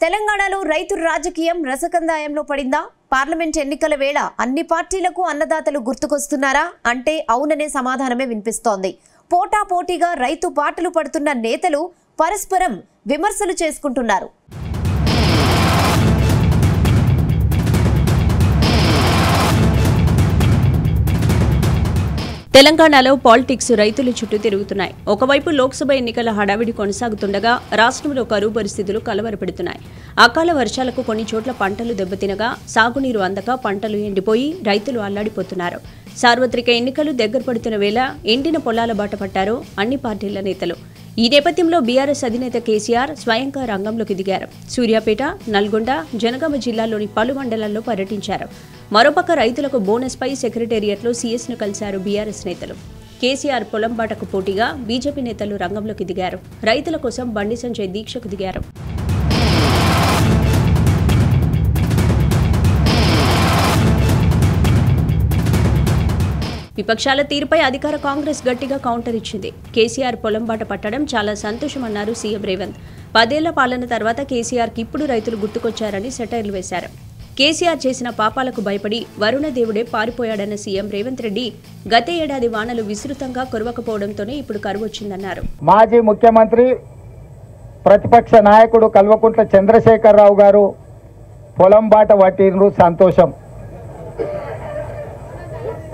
తెలంగాణలో రైతు రాజకీయం రసకందాయంలో పడిందా? పార్లమెంట్ ఎన్నికల వేళ అన్ని పార్టీలకు అన్నదాతలు గుర్తుకొస్తున్నారా అంటే అవుననే సమాధానమే వినిపిస్తోంది. పోటాపోటీగా రైతు పాటలు పడుతున్న నేతలు పరస్పరం విమర్శలు చేసుకుంటున్నారు. తెలంగాణలో పాలిటిక్స్ రైతుల చుట్టూ తిరుగుతున్నాయి. ఒకవైపు లోక్సభ ఎన్నికల హడావిడి కొనసాగుతుండగా రాష్ట్రంలో కరువు పరిస్థితులు కలవరపెడుతున్నాయి. అకాల వర్షాలకు కొన్ని చోట్ల పంటలు దెబ్బతినగా సాగునీరు అందక పంటలు ఎండిపోయి రైతులు అల్లాడిపోతున్నారు. సార్వత్రిక ఎన్నికలు దగ్గర పడుతున్న వేళ ఎండిన పొలాల బాట పట్టారు అన్ని పార్టీల నేతలు. ఈ నేపథ్యంలో బీఆర్ఎస్ అధినేత కేసీఆర్ స్వయంగా రంగంలోకి దిగారు. సూర్యాపేట, నల్గొండ, జనగామ జిల్లాల్లోని పలు మండలాల్లో పర్యటించారు. మరోపక్క రైతులకు బోనస్ పై సెక్రటేరియట్లో సీఎస్ను కలిశారు బీఆర్ఎస్ నేతలు. కేసీఆర్ పొలం బాటకు పోటీగా బీజేపీ నేతలు రంగంలోకి దిగారు. రైతుల కోసం బండి సంజయ్ దీక్షకు దిగారు. విపక్షాల తీరుపై అధికార కాంగ్రెస్ గట్టిగా కౌంటర్ ఇచ్చింది. కేసీఆర్ పొలం బాట పట్టడం చాలా సంతోషమన్నారు సీఎం రేవంత్. 10 ఏళ్ల పాలన తర్వాత కేసీఆర్కి ఇప్పుడు రైతులు గుర్తుకొచ్చారని సెటైర్లు వేశారు. కేసీఆర్ చేసిన పాపాలకు భయపడి వరుణదేవుడే పారిపోయాడన్న సీఎం రేవంత్ రెడ్డి గత ఏడాది వానలు విస్తృతంగా కురవకపోవడంతోనే ఇప్పుడు కరువు వచ్చిందన్నారు. మాజీ ముఖ్యమంత్రి ప్రతిపక్ష నాయకుడు కల్వకుంట్ల చంద్రశేఖరరావు గారు పొలం బాట పట్టిండ్రు, సంతోషం.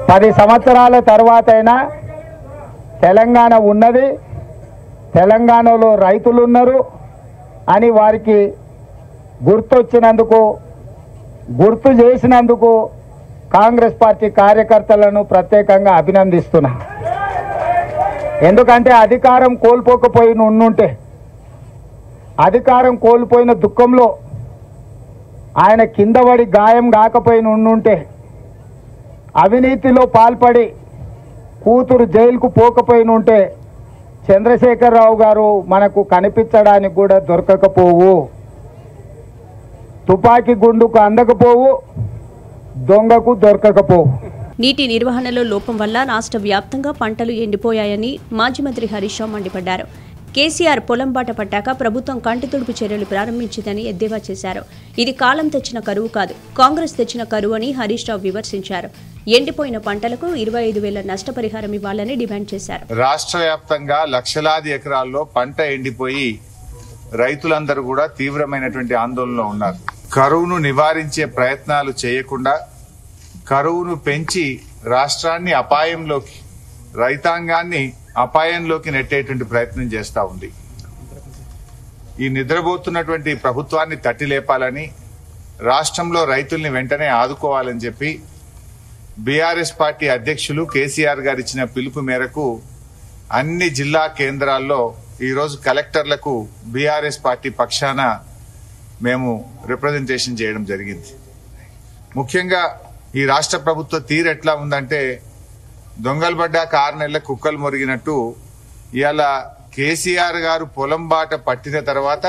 10 సంవత్సరాల తర్వాత అయినా తెలంగాణ ఉన్నది, తెలంగాణలో రైతులు ఉన్నారు అని వారికి గుర్తొచ్చినందుకు, గుర్తు చేసినందుకు కాంగ్రెస్ పార్టీ కార్యకర్తలను ప్రత్యేకంగా అభినందిస్తున్నా. ఎందుకంటే అధికారం కోల్పోకపోయిన అధికారం కోల్పోయిన దుఃఖంలో ఆయన కింద పడి గాయం కాకపోయిన అవినీతిలో పాల్పడి కూతురు జైలుకు పోకపోయిన చంద్రశేఖరరావు గారు మనకు కనిపించడానికి కూడా దొరకకపోవు, తుపాకీ గుండుకు అందకపోవు, దొంగకు దొరకకపోవు. నీటి నిర్వహణలో లోపం వల్ల రాష్ట్ర వ్యాప్తంగా పంటలు ఎండిపోయాయని మాజీ మంత్రి హరీష్ రావు మండిపడ్డారు. కేసీఆర్ పొలం బాట పట్టాక ప్రభుత్వం కంటితుడుపు చర్యలు ప్రారంభించిందని ఎద్దేవా చేశారు. ఇది కాలం తెచ్చిన కరువు కాదు, కాంగ్రెస్ తెచ్చిన కరువు అని హరీష్ రావు విమర్శించారు. ఎండిపోయిన పంటలకు 25,000 నష్టపరిహారం ఇవ్వాలని డిమాండ్ చేశారు. రాష్ట్ర వ్యాప్తంగా లక్షలాది ఎకరాల్లో పంట ఎండిపోయి రైతులందరూ కూడా తీవ్రమైనటువంటి ఆందోళనలో ఉన్నారు. కరువును నివారించే ప్రయత్నాలు చేయకుండా కరువును పెంచి రాష్ట్రాన్ని అపాయంలోకి, రైతాంగాన్ని అపాయంలోకి నెట్టేటువంటి ప్రయత్నం చేస్తూ ఉంది. ఈ నిద్రపోతున్నటువంటి ప్రభుత్వాన్ని తట్టి లేపాలని, రాష్ట్రంలో రైతుల్ని వెంటనే ఆదుకోవాలని చెప్పి బీఆర్ఎస్ పార్టీ అధ్యక్షులు కేసీఆర్ గారు ఇచ్చిన పిలుపు మేరకు అన్ని జిల్లా కేంద్రాల్లో ఈరోజు కలెక్టర్లకు బీఆర్ఎస్ పార్టీ పక్షాన మేము రిప్రజెంటేషన్ చేయడం జరిగింది. ముఖ్యంగా ఈ రాష్ట్ర ప్రభుత్వ తీరు ఎట్లా ఉందంటే, దొంగలు పడ్డాక 6 నెలల కుక్కలు మొరిగినట్టు ఇవాళ కేసీఆర్ గారు పొలం బాట పట్టిన తర్వాత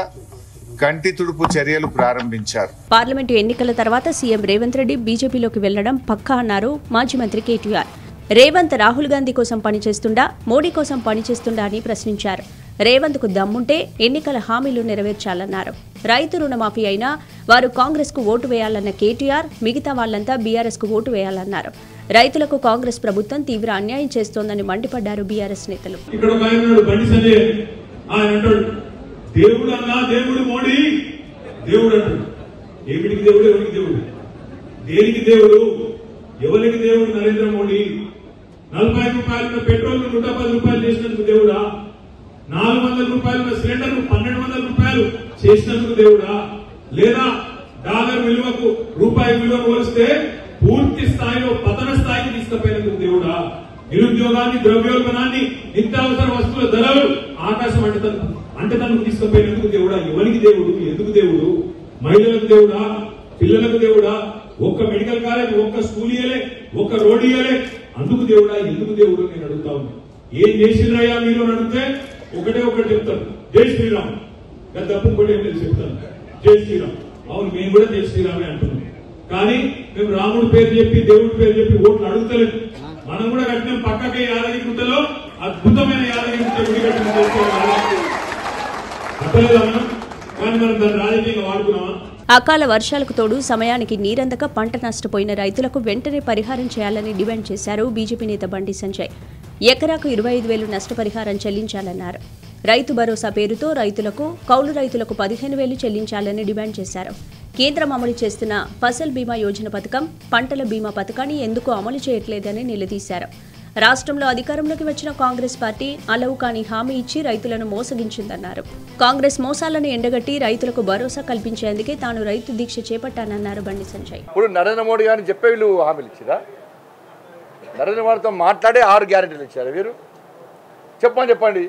కంటి తుడుపు చర్యలు ప్రారంభించారు. పార్లమెంటు ఎన్నికల తర్వాత సీఎం రేవంత్ రెడ్డి బీజేపీలోకి వెళ్లడం పక్కా అన్నారు మాజీ మంత్రి కేటీఆర్. రేవంత్ రాహుల్ గాంధీ కోసం పనిచేస్తుండా, మోడీ కోసం పనిచేస్తుండా అని ప్రశ్నించారు. రేవంత్ కు దమ్ముంటే ఎన్నికల హామీలు నెరవేర్చాలన్నారు. రైతు రుణమాఫీ అయినా వారు కాంగ్రెస్ కు ఓటు వేయాలన్న కేటీఆర్ మిగతా వాళ్లంతా బీఆర్ఎస్ కు ఓటు వేయాలన్నారు. రైతులకు కాంగ్రెస్ ప్రభుత్వం తీవ్ర అన్యాయం చేస్తోందని మండిపడ్డారు బీఆర్ఎస్ నేతలు. దేవుడు అన్నా దేవుడు మోడీ, దేవుడు అంటాడు. ఏమిటికి దేవుడు, ఎవరికి దేవుడు, దేనికి దేవుడు, ఎవరికి దేవుడు? నరేంద్ర మోడీ 40 రూపాయల పెట్రోల్ 110 రూపాయలు చేసినందుకు దేవుడా? 400 రూపాయల సిలిండర్ 1200 రూపాయలు చేసినందుకు దేవుడా? లేదా డాలర్ విలువకు రూపాయి విలువ పోలిస్తే పూర్తి స్థాయిలో పతన స్థాయికి తీసుకుపోయినందుకు దేవుడా? నిరుద్యోగాన్ని, ద్రవ్యోల్బణాన్ని, నిత్యావసర వస్తువుల ధరలు ఆకాశం అంటే తనకు తీసుకుపోయినందుకు దేవుడా? ఎవరికి దేవుడు, ఎందుకు దేవుడు? మహిళలకు దేవుడా, పిల్లలకు దేవుడా? ఒక్క మెడికల్ కాలేజ్, ఒక్క స్కూల్ ఇయ్యలే, ఒక్క రోడ్ ఇయ్యలే, అందుకు దేవుడా, ఎందుకు దేవుడు? నేను అడుగుతా ఉన్నా. ఏం చేసిరయ్యా మీరు అని అడిగితే ఒకటి చెప్తాను, జై శ్రీరామ్. తప్పు కూడా ఏం లేదు, చెప్తాను జై శ్రీరామ్. అవును, మేము కూడా జై శ్రీరామే అంటున్నాం. కానీ మేము రాముడి పేరు చెప్పి, దేవుడి పేరు చెప్పి ఓట్లు అడుగుతలేదు. మనం కూడా కట్టిన పక్కకే యాదగిరి గుట్టలో అద్భుతమైన యాదగిరి గుట్ట గుడి కట్టిన కానీ మనం దాన్ని రాజకీయంగా వాడుకున్నామా? అకాల వర్షాలకు తోడు సమయానికి నీరందక పంట నష్టపోయిన రైతులకు వెంటనే పరిహారం చేయాలని డిమాండ్ చేశారు బీజేపీ నేత బండి సంజయ్. ఎకరాకు 25,000 నష్టపరిహారం చెల్లించాలన్నారు. రైతు భరోసా పేరుతో రైతులకు, కౌలు రైతులకు 15,000 చెల్లించాలని డిమాండ్ చేశారు. కేంద్రం అమలు చేస్తున్న ఫసల్ బీమా యోజన పథకం, పంటల బీమా పథకాన్ని ఎందుకు అమలు చేయట్లేదని నిలదీశారు. రాష్ట్రంలో అధికారంలోకి వచ్చిన కాంగ్రెస్ పార్టీ అలవు కాని హామీ ఇచ్చి రైతులను మోసగించిందన్నారు. కాంగ్రెస్ మోసాలను ఎండగట్టి రైతులకు భరోసా కల్పించేందుకే తాను రైతు దీక్ష చేపట్టానన్నారు బండి సంజయ్. ఇప్పుడు నరేంద్ర మోడీ గారిని చెప్పే వీళ్ళు హామీలు ఇచ్చిరా? నరేంద్ర మోడీతో మాట్లాడే 6 గ్యారెంటీలు ఇచ్చారు వీరు? చెప్పండి.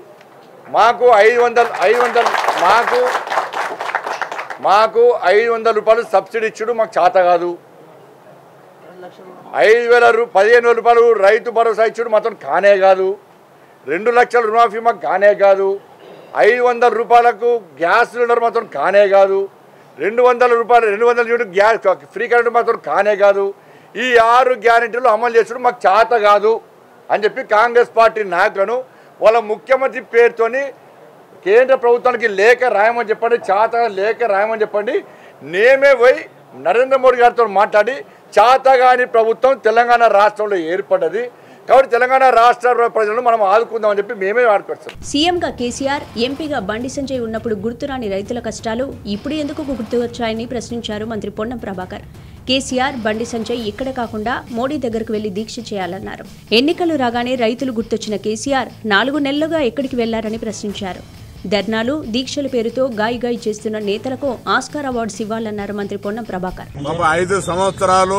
మాకు 500 రూపాయలు సబ్సిడీ ఇచ్చుడు మాకు చేత కాదు. 15,000 రూపాయలు రైతు భరోసా ఇచ్చుడు మాత్రం కానే కాదు. 2 లక్షల రుణమాఫీ మాకు కానే కాదు. 500 రూపాయలకు గ్యాస్ సిలిండర్ మాత్రం కానే కాదు. 200 యూనిట్ గ్యాస్ ఫ్రీ కరెంట్ మాత్రం కానే కాదు. ఈ 6 గ్యారెంటీలు అమలు చేసుడు మాకు చేత కాదు అని చెప్పి కాంగ్రెస్ పార్టీ నాయకులను వాళ్ళ ముఖ్యమంత్రి పేరుతోని కేంద్ర ప్రభుత్వానికి లేఖ రాయమని చెప్పండి, చేత లేఖ రాయమని చెప్పండి. నేమే పోయి నరేంద్ర మోడీ గారితో మాట్లాడి చేతగాని ప్రభుత్వం తెలంగాణ రాష్ట్రంలో ఏర్పడ్డది కాబట్టి తెలంగాణ రాష్ట్ర ప్రజలను మనం ఆదుకుందామని చెప్పి మేమే ఆడుకొస్తాం. సీఎంగా కేసీఆర్, ఎంపీగా బండి సంజయ్ ఉన్నప్పుడు గుర్తురాని రైతుల కష్టాలు ఇప్పుడు ఎందుకు గుర్తుకొచ్చాయని ప్రశ్నించారు మంత్రి పొన్నం ప్రభాకర్. కేసీఆర్, బండి సంజయ్ ఇక్కడ కాకుండా మోడీ దగ్గరకు వెళ్లి దీక్ష చేయాలన్నారు. ఎన్నికలు రాగానే రైతులు గుర్తొచ్చిన కేసీఆర్ 4 నెలలుగా ఎక్కడికి వెళ్లారని ప్రశ్నించారు. ధర్నాలు, దీక్షల పేరుతో గాయి చేస్తున్న నేతలకు ఆస్కార్ అవార్డ్స్ ఇవ్వాలన్నారు మంత్రి పొన్నం ప్రభాకర్. 5 సంవత్సరాలు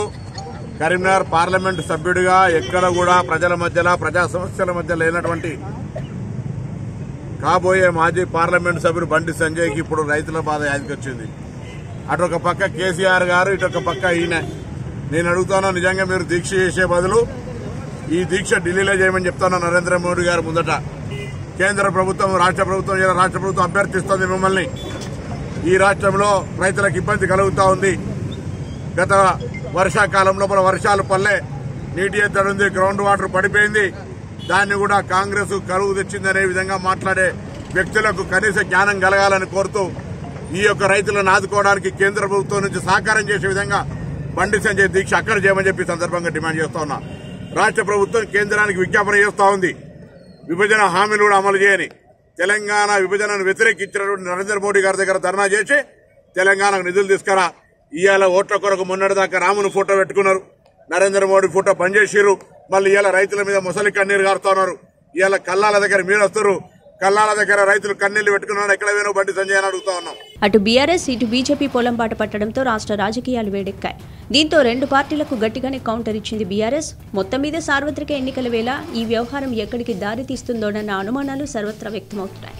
కరీంనగర్ పార్లమెంటు సభ్యుడిగా ఎక్కడ కూడా ప్రజల మధ్యలో, ప్రజా సమస్యల మధ్య లేనటువంటి కాబోయే మాజీ పార్లమెంటు సభ్యుడు బండి సంజయ్కి ఇప్పుడు రైతుల బాధ యాదికొచ్చింది. అటొక పక్క కేసీఆర్ గారు, ఇటొక పక్క ఈయన. నేను అడుగుతాను, నిజంగా మీరు దీక్ష చేసే బదులు ఈ దీక్ష ఢిల్లీలో చేయమని చెప్తాను నరేంద్ర మోడీ గారు ముందట. కేంద్ర ప్రభుత్వం, రాష్ట్ర ప్రభుత్వం అభ్యర్థిస్తోంది మిమ్మల్ని. ఈ రాష్ట్రంలో రైతులకు ఇబ్బంది కలుగుతా ఉంది. గత వర్షాకాలంలో వర్షాలు పల్లె, నీటి ఎద్దడి ఉంది, గ్రౌండ్ వాటర్ పడిపోయింది. దాన్ని కూడా కాంగ్రెస్ కరువు తెచ్చిందనే విధంగా మాట్లాడే వ్యక్తులకు కనీస జ్ఞానం కలగాలని కోరుతూ ఈ యొక్క రైతులను ఆదుకోవడానికి కేంద్ర ప్రభుత్వం నుంచి సహకారం చేసే విధంగా బండి సంజయ్ దీక్ష అక్కడ చేయమని చెప్పి సందర్భంగా డిమాండ్ చేస్తా ఉన్నా. రాష్ట్ర ప్రభుత్వం కేంద్రానికి విజ్ఞాపన చేస్తా ఉంది, విభజన హామీలు కూడా అమలు చేయని. తెలంగాణ విభజనను వ్యతిరేకించినటువంటి నరేంద్ర మోడీ గారి దగ్గర ధర్నా చేసి తెలంగాణకు నిధులు తీసుకురా. ఇవాళ ఓట్ల కొరకు మొన్నటిదాకా రామును ఫోటో పెట్టుకున్నారు, నరేంద్ర మోడీ ఫోటో పనిచేసిరు. మళ్ళీ ఇవాళ రైతుల మీద ముసలి కన్నీరు గారుతున్నారు. ఇవాళ కల్లాల దగ్గర మీరు వస్తారు, కల్లాల దగ్గర రైతులు కన్నీళ్లు పెట్టుకున్నారు. ఎక్కడ వేణు బండి సంజయ్ అని అడుగుతా ఉన్నాం. అటు బీఆర్ఎస్, ఇటు బీజేపీ పొలంబాట పట్టడంతో రాష్ట్ర రాజకీయాలు వేడెక్కాయి. దీంతో 2 పార్టీలకు గట్టిగానే కౌంటర్ ఇచ్చింది బీఆర్ఎస్. మొత్తం మీద సార్వత్రిక ఎన్నికల వేళ ఈ వ్యవహారం ఎక్కడికి దారి తీస్తుందోనన్న అనుమానాలు సర్వత్రా వ్యక్తమవుతున్నాయి.